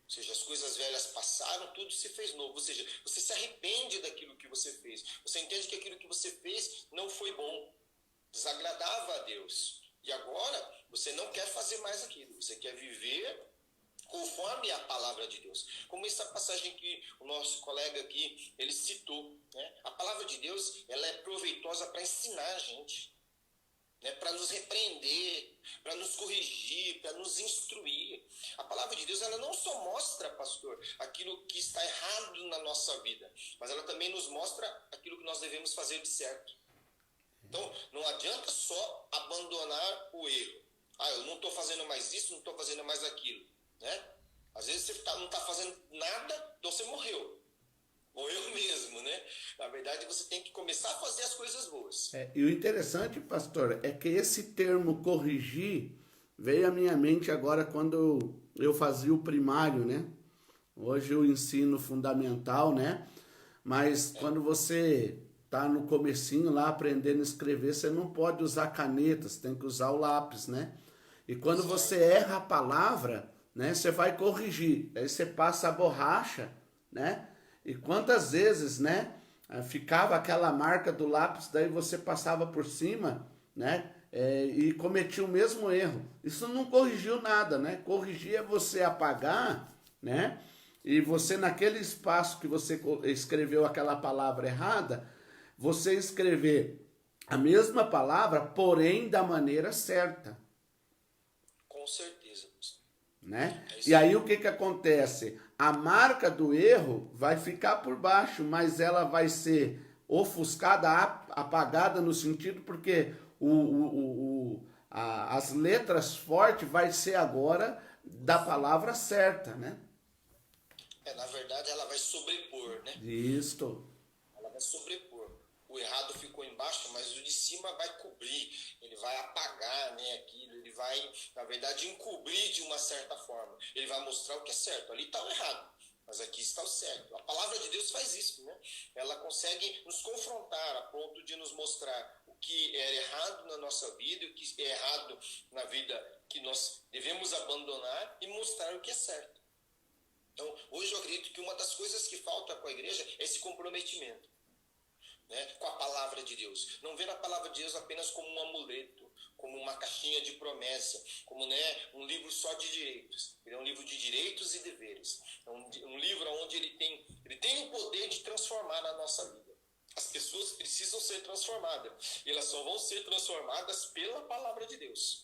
Speaker 3: Ou seja, as coisas velhas passaram, tudo se fez novo. Ou seja, você se arrepende daquilo que você fez. Você entende que aquilo que você fez não foi bom, desagradava a Deus. E agora, você não quer fazer mais aquilo. Você quer viver conforme a palavra de Deus. Como essa passagem que o nosso colega aqui, ele citou, né? A palavra de Deus, ela é proveitosa para ensinar a gente, né? Para nos repreender, para nos corrigir, para nos instruir. A palavra de Deus, ela não só mostra, pastor, aquilo que está errado na nossa vida, mas ela também nos mostra aquilo que nós devemos fazer de certo. Então, não adianta só abandonar o erro. Eu não estou fazendo mais isso, não estou fazendo mais aquilo, né? Às vezes você não está fazendo nada, então você morreu. Morreu mesmo, né? Na verdade, você tem que começar a fazer as coisas boas.
Speaker 2: E o interessante, pastor, é que esse termo corrigir veio à minha mente agora quando eu fazia o primário, né? Hoje eu ensino fundamental, né? Mas quando você tá no comecinho lá aprendendo a escrever, você não pode usar caneta, você tem que usar o lápis, né? E quando você erra a palavra, né? Você vai corrigir, aí você passa a borracha, né? E quantas vezes, né? Ficava aquela marca do lápis, daí você passava por cima, né? E cometia o mesmo erro. Isso não corrigiu nada, né? Corrigir é você apagar, né? E você, naquele espaço que você escreveu aquela palavra errada, você escrever a mesma palavra, porém da maneira certa.
Speaker 3: Com certeza.
Speaker 2: Né? E aí o que acontece? A marca do erro vai ficar por baixo, mas ela vai ser ofuscada, apagada no sentido porque as letras fortes vai ser agora da palavra certa, né?
Speaker 3: Na verdade, ela vai sobrepor, né?
Speaker 2: Isto.
Speaker 3: Ela vai sobrepor. o errado ficou embaixo, mas o de cima vai cobrir, ele vai apagar, né, aquilo, ele vai, na verdade, encobrir de uma certa forma. Ele vai mostrar o que é certo. Ali está o errado, mas aqui está o certo. A palavra de Deus faz isso, né? Ela consegue nos confrontar a ponto de nos mostrar o que é errado na nossa vida, o que é errado na vida que nós devemos abandonar e mostrar o que é certo. Então, hoje eu acredito que uma das coisas que falta com a igreja é esse comprometimento, né, com a palavra de Deus. Não ver a palavra de Deus apenas como um amuleto, como uma caixinha de promessa, como, né, um livro só de direitos. Ele é um livro de direitos e deveres. É um livro onde ele tem o poder de transformar a nossa vida. As pessoas precisam ser transformadas. E elas só vão ser transformadas pela palavra de Deus.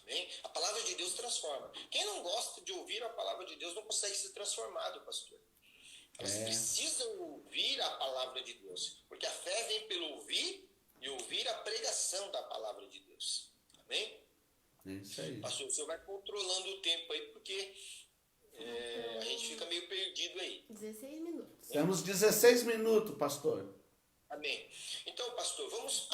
Speaker 3: Amém? A palavra de Deus transforma. Quem não gosta de ouvir a palavra de Deus não consegue ser transformado, pastor. Elas precisam ouvir a palavra de Deus. Porque a fé vem pelo ouvir e ouvir a pregação da palavra de Deus. Amém?
Speaker 2: É isso aí.
Speaker 3: Pastor, o senhor vai controlando o tempo aí, porque a gente fica meio perdido aí.
Speaker 1: 16 minutos.
Speaker 2: Temos 16 minutos, pastor.
Speaker 3: Amém. Então, pastor, vamos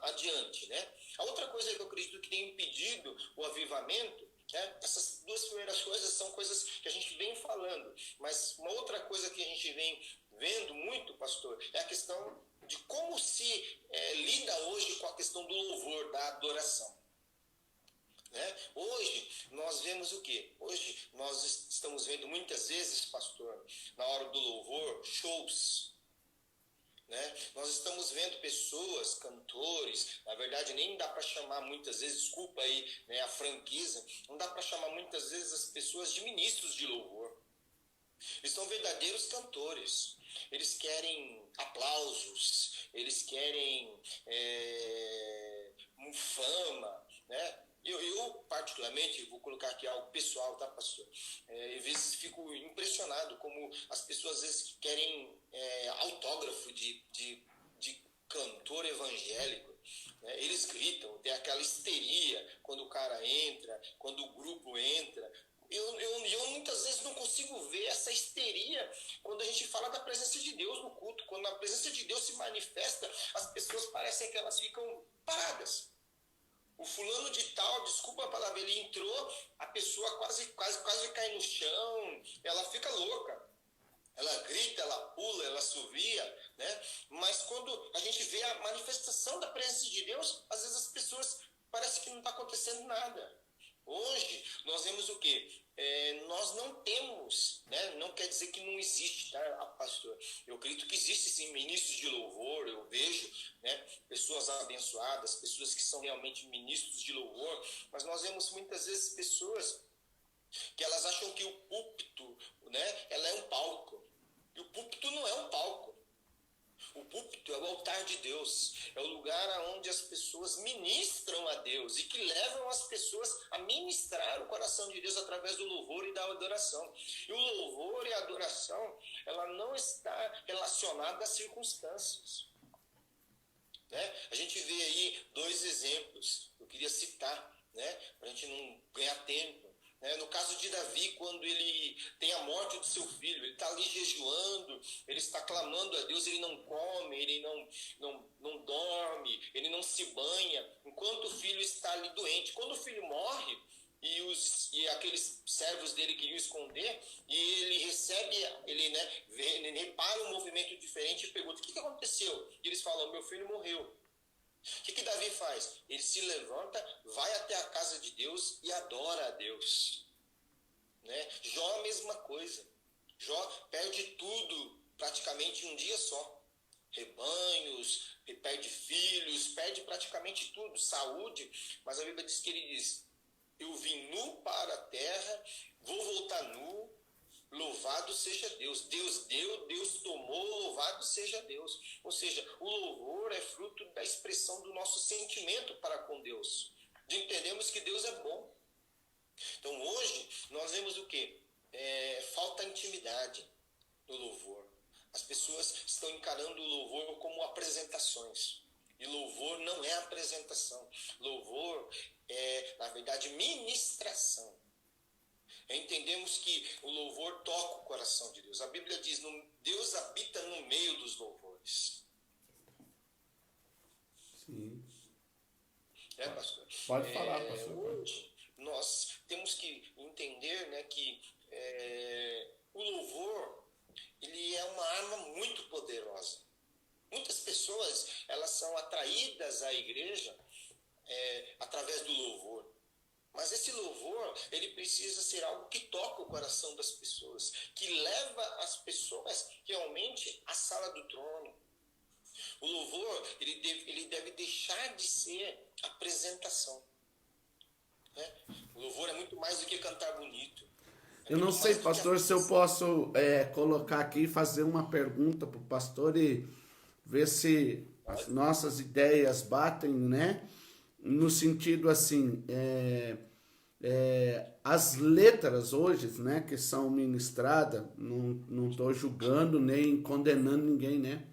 Speaker 3: adiante, né? A outra coisa que eu acredito que tem impedido o avivamento, né? Essas duas primeiras coisas são coisas que a gente vem falando, mas uma outra coisa que a gente vem vendo muito, pastor, é a questão de como se lida hoje com a questão do louvor, da adoração. Né? Hoje nós vemos o quê? Hoje nós estamos vendo muitas vezes, pastor, na hora do louvor, shows. Né? Nós estamos vendo pessoas, cantores, na verdade nem dá para chamar muitas vezes, desculpa aí, né, a franqueza, não dá para chamar muitas vezes as pessoas de ministros de louvor. Eles são verdadeiros cantores, eles querem aplausos, eles querem fama, né? Eu, particularmente, vou colocar aqui algo pessoal, tá, pastor? Às vezes fico impressionado como as pessoas, às vezes, querem autógrafo de cantor evangélico. Né? Eles gritam, tem aquela histeria quando o cara entra, quando o grupo entra. Eu muitas vezes não consigo ver essa histeria quando a gente fala da presença de Deus no culto. Quando a presença de Deus se manifesta, as pessoas parecem que elas ficam paradas. O fulano de tal, desculpa a palavra, ele entrou, a pessoa quase cai no chão, ela fica louca. Ela grita, ela pula, ela assovia, né? Mas quando a gente vê a manifestação da presença de Deus, às vezes as pessoas parece que não está acontecendo nada. Hoje, nós vemos o quê? Nós não temos, né? Não quer dizer que não existe, tá, pastor? Eu acredito que existe sim ministros de louvor, eu vejo, né? Pessoas abençoadas, pessoas que são realmente ministros de louvor, mas nós vemos muitas vezes pessoas que elas acham que o púlpito, né? Ela é um palco. E o púlpito não é um palco. O púlpito é o altar de Deus, é o lugar onde as pessoas ministram a Deus e que levam as pessoas a ministrar o coração de Deus através do louvor e da adoração. E o louvor e a adoração, ela não está relacionada às circunstâncias. Né? A gente vê aí 2 exemplos, eu queria citar, né? Para a gente não ganhar tempo. No caso de Davi, quando ele tem a morte do seu filho, ele está ali jejuando, ele está clamando a Deus, ele não come, ele não dorme, ele não se banha, enquanto o filho está ali doente. Quando o filho morre, e aqueles servos dele queriam esconder, e ele recebe, ele repara um movimento diferente e pergunta, o que aconteceu? E eles falam, meu filho morreu. O que Davi faz? Ele se levanta, vai até a casa de Deus e adora a Deus. Né? Jó a mesma coisa. Jó perde tudo praticamente em um dia só. Rebanhos, perde filhos, perde praticamente tudo, saúde. Mas a Bíblia diz que ele diz, eu vim nu para a terra, vou voltar nu. Louvado seja Deus. Deus deu, Deus tomou, louvado seja Deus. Ou seja, o louvor é fruto da expressão do nosso sentimento para com Deus. De entendermos que Deus é bom. Então hoje nós vemos o quê? Falta intimidade no louvor. As pessoas estão encarando o louvor como apresentações. E louvor não é apresentação. Louvor é, na verdade, ministração. Entendemos que o louvor toca o coração de Deus. A Bíblia diz, Deus habita no meio dos louvores. né, pastor?
Speaker 2: Pode falar, pastor.
Speaker 3: Hoje, nós temos que entender, né, que o louvor, ele é uma arma muito poderosa. Muitas pessoas, elas são atraídas à igreja através do louvor. Mas esse louvor, ele precisa ser algo que toca o coração das pessoas, que leva as pessoas realmente à sala do trono. O louvor, ele deve deixar de ser apresentação. Né? O louvor é muito mais do que cantar bonito.
Speaker 2: Eu não sei, pastor, se eu posso colocar aqui e fazer uma pergunta para o pastor e ver se as nossas ideias batem, né? No sentido assim, as letras hoje, né, que são ministradas, não estou julgando nem condenando ninguém, né?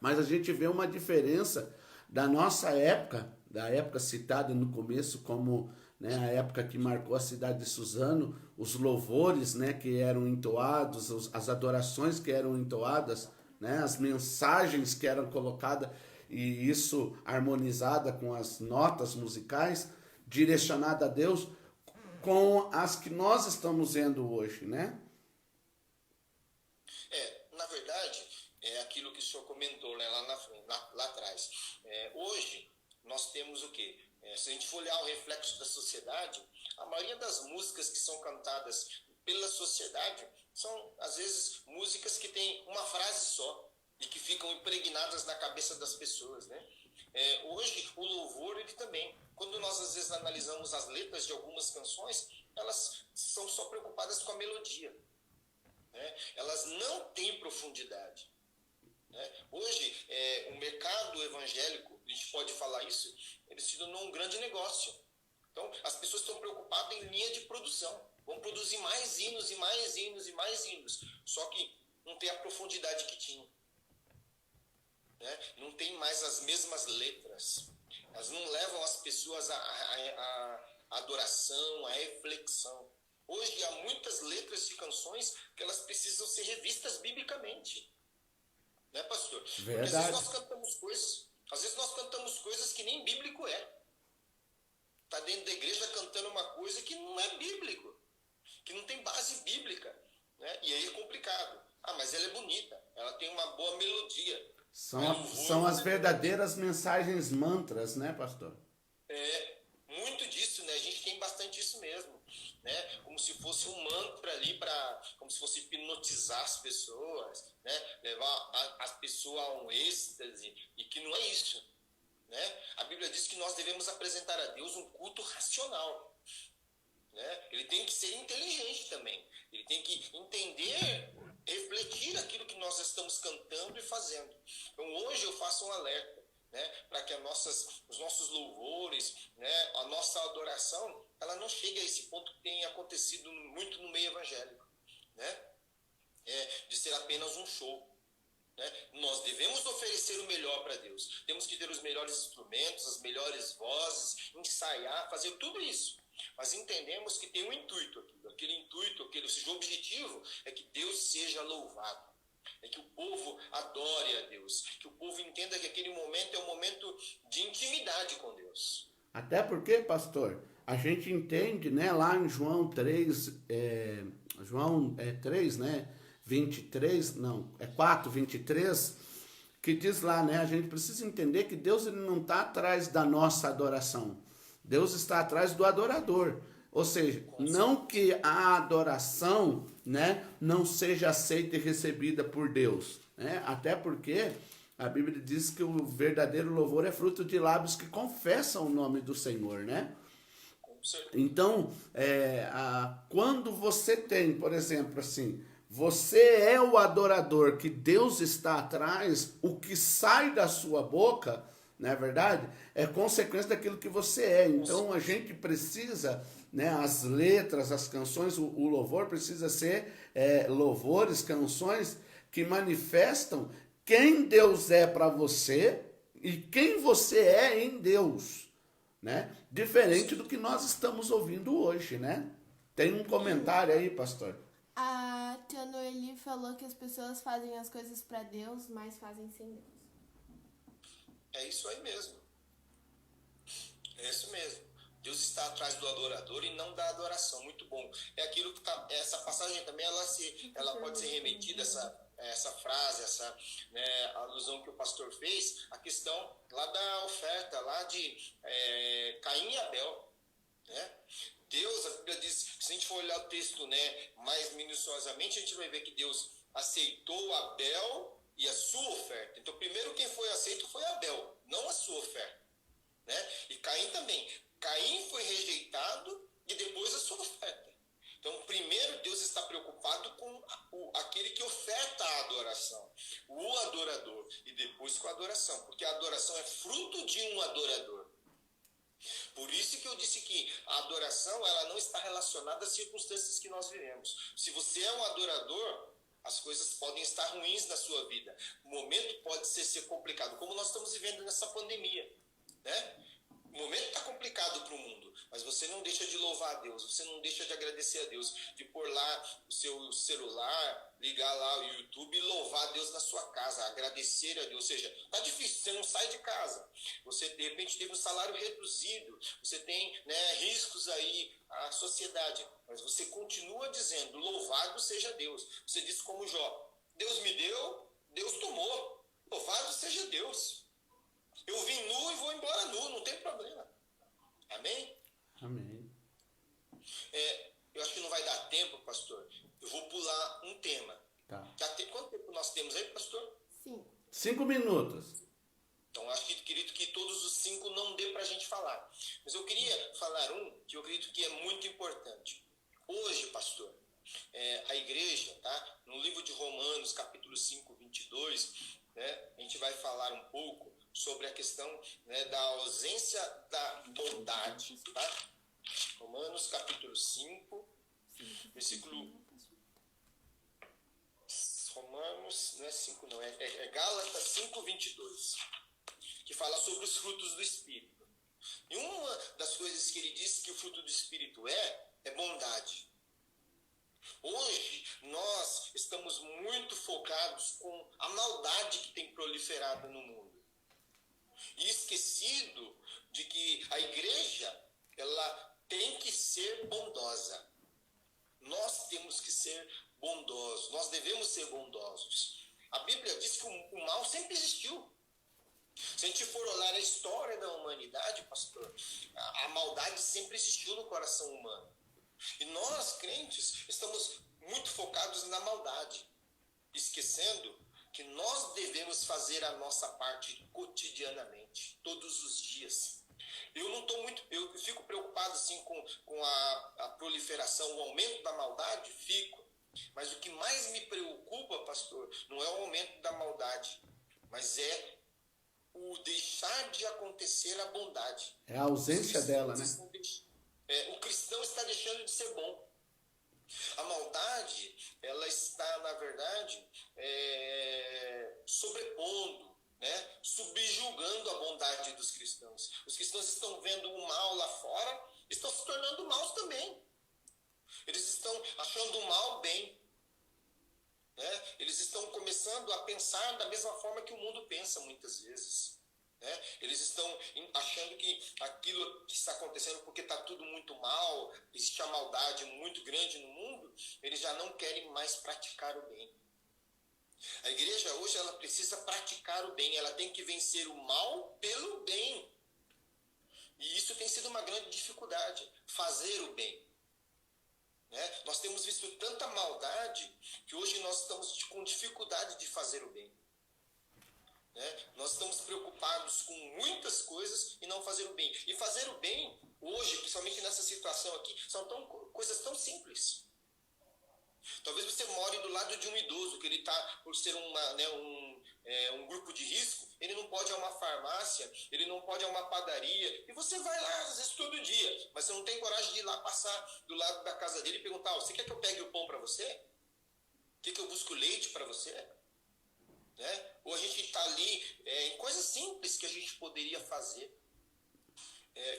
Speaker 2: Mas a gente vê uma diferença da nossa época, da época citada no começo como, né, a época que marcou a cidade de Suzano, os louvores, né, que eram entoados, as adorações que eram entoadas, né, as mensagens que eram colocadas, e isso harmonizada com as notas musicais, direcionada a Deus, com as que nós estamos vendo hoje, né?
Speaker 3: Na verdade, é aquilo que o senhor comentou, né, lá atrás. Hoje, nós temos o quê? Se a gente for olhar o reflexo da sociedade, a maioria das músicas que são cantadas pela sociedade são, às vezes, músicas que têm uma frase só e que ficam impregnadas na cabeça das pessoas, né? Hoje, o louvor, ele também, quando nós, às vezes, analisamos as letras de algumas canções, elas são só preocupadas com a melodia, né? Elas não têm profundidade. Hoje, o mercado evangélico, a gente pode falar isso, ele se tornou um grande negócio. Então, as pessoas estão preocupadas em linha de produção. Vão produzir mais hinos e mais hinos e mais hinos. Só que não tem a profundidade que tinha. Não tem mais as mesmas letras. Elas não levam as pessoas à adoração, à reflexão. Hoje, há muitas letras de canções que elas precisam ser revistas biblicamente. Né, pastor?
Speaker 2: Verdade.
Speaker 3: Porque às vezes nós cantamos coisas que nem bíblico é. Está dentro da igreja cantando uma coisa que não é bíblico, que não tem base bíblica, né? E aí é complicado. Mas ela é bonita, ela tem uma boa melodia.
Speaker 2: São as verdadeiras mensagens mantras, né, pastor?
Speaker 3: Muito disso, né? A gente tem bastante isso mesmo, né? Como se fosse um mantra ali como se fosse hipnotizar as pessoas, né? Levar as pessoas a um êxtase, e que não é isso, né? A Bíblia diz que nós devemos apresentar a Deus um culto racional, né? Ele tem que ser inteligente também, ele tem que entender, refletir aquilo que nós estamos cantando e fazendo. Então hoje eu faço um alerta, né, para que os nossos louvores, né, a nossa adoração, ela não chegue a esse ponto que tem acontecido muito no meio evangélico, né, de ser apenas um show. Né? Nós devemos oferecer o melhor para Deus. Temos que ter os melhores instrumentos, as melhores vozes, ensaiar, fazer tudo isso. Mas entendemos que tem um intuito aquele intuito, esse objetivo é que Deus seja louvado. É que o povo adore a Deus, que o povo entenda que aquele momento é um momento de intimidade com Deus.
Speaker 2: Até porque, pastor, a gente entende, né, lá em João 3, João 3, né, 4, 23, que diz lá, né, a gente precisa entender que Deus ele não está atrás da nossa adoração, Deus está atrás do adorador. Ou seja, não que a adoração, né, não seja aceita e recebida por Deus, né? Até porque a Bíblia diz que o verdadeiro louvor é fruto de lábios que confessam o nome do Senhor, né? Então, quando você tem, por exemplo, assim, você é o adorador que Deus está atrás, o que sai da sua boca, não é verdade? É consequência daquilo que você é. Então, a gente precisa, né, as letras, as canções, o louvor precisa ser louvores, canções que manifestam quem Deus é para você e quem você é em Deus, né? Diferente do que nós estamos ouvindo hoje, né? Tem um comentário aí, pastor?
Speaker 1: A tia Noeli falou que as pessoas fazem as coisas para Deus, mas fazem sem Deus.
Speaker 3: É isso aí mesmo. É isso mesmo. Deus está atrás do adorador e não da adoração. Muito bom. É aquilo que tá, essa passagem também ela pode ser remetida essa frase, essa, né, alusão que o pastor fez, a questão lá da oferta, lá de Caim e Abel, né? Deus, a Bíblia diz, se a gente for olhar o texto, né, mais minuciosamente, a gente vai ver que Deus aceitou Abel e a sua oferta. Então, primeiro quem foi aceito foi Abel, não a sua oferta, né? E Caim também. Caim foi rejeitado e depois a sua oferta. Então, primeiro Deus está preocupado com aquele que oferta a adoração, o adorador, e depois com a adoração, porque a adoração é fruto de um adorador. Por isso que eu disse que a adoração ela não está relacionada às circunstâncias que nós vivemos. Se você é um adorador, as coisas podem estar ruins na sua vida. O momento pode ser complicado, como nós estamos vivendo nessa pandemia, né? O momento está complicado para o mundo, mas você não deixa de louvar a Deus, você não deixa de agradecer a Deus, de pôr lá o seu celular, ligar lá o YouTube e louvar a Deus na sua casa, agradecer a Deus. Ou seja, está difícil, você não sai de casa, você de repente teve um salário reduzido, você tem, né, riscos aí à sociedade, mas você continua dizendo, louvado seja Deus. Você diz como Jó, Deus me deu, Deus tomou, louvado seja Deus. Eu vim nu e vou embora nu, não tem problema. Amém?
Speaker 2: Amém.
Speaker 3: Eu acho que não vai dar tempo, pastor. Eu vou pular um tema.
Speaker 2: Tá.
Speaker 3: Quanto tempo nós temos aí, pastor?
Speaker 1: 5.
Speaker 2: 5 minutos.
Speaker 3: Então, acho que, querido, que todos os 5 não dê para a gente falar. Mas eu queria falar um que eu acredito que é muito importante. Hoje, pastor, a igreja, tá? No livro de Romanos, capítulo 5, 22, né? A gente vai falar um pouco sobre a questão, né, da ausência da bondade, tá? Romanos capítulo 5, versículo... Romanos, não é 5 não, é Gálatas 5, 22, que fala sobre os frutos do Espírito. E uma das coisas que ele diz que o fruto do Espírito é bondade. Hoje, nós estamos muito focados com a maldade que tem proliferado no mundo. E esquecido de que a igreja, ela tem que ser bondosa. Nós temos que ser bondosos, nós devemos ser bondosos. A Bíblia diz que o mal sempre existiu. Se a gente for olhar a história da humanidade, pastor, a maldade sempre existiu no coração humano. E nós, crentes, estamos muito focados na maldade, esquecendo que nós devemos fazer a nossa parte cotidianamente, todos os dias. Eu fico preocupado assim com a proliferação, o aumento da maldade, fico. Mas o que mais me preocupa, pastor, não é o aumento da maldade, mas é o deixar de acontecer a bondade.
Speaker 2: É a ausência dela, né?
Speaker 3: O cristão está deixando de ser bom. A maldade, ela está, na verdade, sobrepondo, né, subjugando a bondade dos cristãos. Os cristãos estão vendo o mal lá fora, estão se tornando maus também. Eles estão achando o mal bem. Né? Eles estão começando a pensar da mesma forma que o mundo pensa muitas vezes. Né? Eles estão achando que aquilo que está acontecendo porque está tudo muito mal, existe a maldade muito grande no mundo, eles já não querem mais praticar o bem. A igreja hoje ela precisa praticar o bem, ela tem que vencer o mal pelo bem. E isso tem sido uma grande dificuldade, fazer o bem. Né? Nós temos visto tanta maldade que hoje nós estamos com dificuldade de fazer o bem. Né? Nós estamos preocupados com muitas coisas e não fazer o bem. E fazer o bem, hoje, principalmente nessa situação aqui, são coisas tão simples. Talvez você more do lado de um idoso, que ele está, por ser um grupo de risco, ele não pode ir a uma farmácia, ele não pode ir a uma padaria, e você vai lá, às vezes, todo dia, mas você não tem coragem de ir lá passar do lado da casa dele e perguntar, você quer que eu pegue o pão para você? Quer que eu busque o leite para você? Né? Ou a gente está ali em coisas simples que a gente poderia fazer,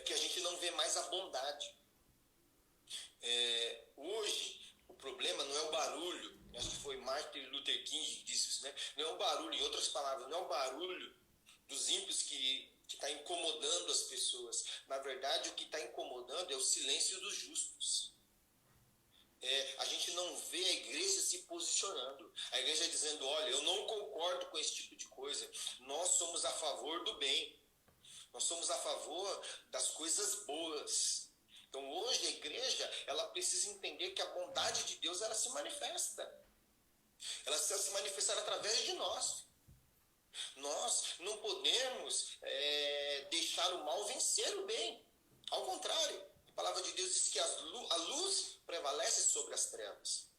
Speaker 3: que a gente não vê mais a bondade. Hoje, o problema não é o barulho, acho que foi Martin Luther King que disse isso, né? Não é o barulho, em outras palavras, não é o barulho dos ímpios que que está incomodando as pessoas. Na verdade, o que está incomodando é o silêncio dos justos. A gente não vê a igreja se posicionando. A igreja dizendo, olha, eu não concordo com esse tipo de coisa. Nós somos a favor do bem. Nós somos a favor das coisas boas. Então hoje a igreja, ela precisa entender que a bondade de Deus, ela se manifesta. Ela precisa se manifestar através de nós. Nós não podemos deixar o mal vencer o bem. Ao contrário, a palavra de Deus diz que a luz prevalece sobre as trevas.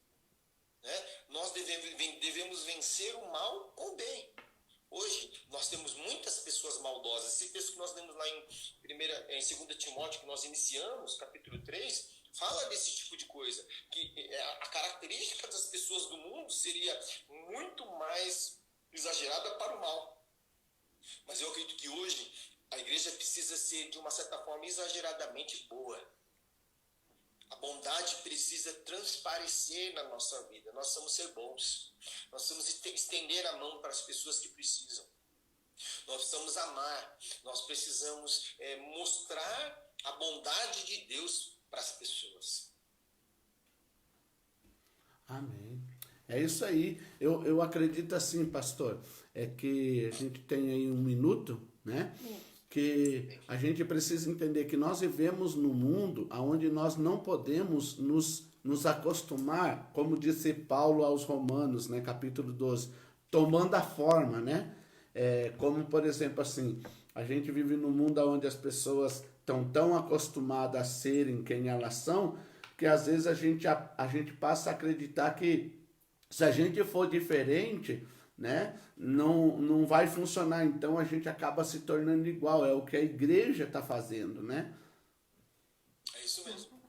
Speaker 3: Né? Nós devemos vencer o mal com o bem. Hoje, nós temos muitas pessoas maldosas. Esse texto que nós lemos lá em 2 Timóteo, que nós iniciamos, capítulo 3, fala desse tipo de coisa. Que a característica das pessoas do mundo seria muito mais exagerada para o mal. Mas eu acredito que hoje a igreja precisa ser, de uma certa forma, exageradamente boa. A bondade precisa transparecer na nossa vida. Nós precisamos ser bons. Nós precisamos estender a mão para as pessoas que precisam. Nós precisamos amar. Nós precisamos mostrar a bondade de Deus para as pessoas.
Speaker 2: Amém. É isso aí. Eu acredito assim, pastor, que a gente tem aí 1 minuto, né? Que a gente precisa entender que nós vivemos num mundo onde nós não podemos nos acostumar, como disse Paulo aos Romanos, né, capítulo 12, tomando a forma, né? Como, por exemplo, assim, a gente vive num mundo onde as pessoas estão tão acostumadas a serem quem elas são, que às vezes a gente passa a acreditar que se a gente for diferente, né, não vai funcionar. Então a gente acaba se tornando igual. É o que a igreja está fazendo, né?
Speaker 3: É isso mesmo.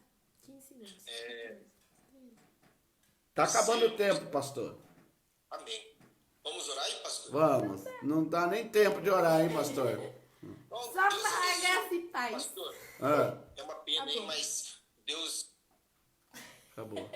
Speaker 2: Tá acabando o tempo, pastor.
Speaker 3: Amém. Vamos orar aí, pastor?
Speaker 2: Vamos. Não dá nem tempo de orar, hein, pastor?
Speaker 3: Bom,
Speaker 1: Só para graça e paz.
Speaker 3: pastor, é uma pena, hein, mas Deus...
Speaker 2: Acabou.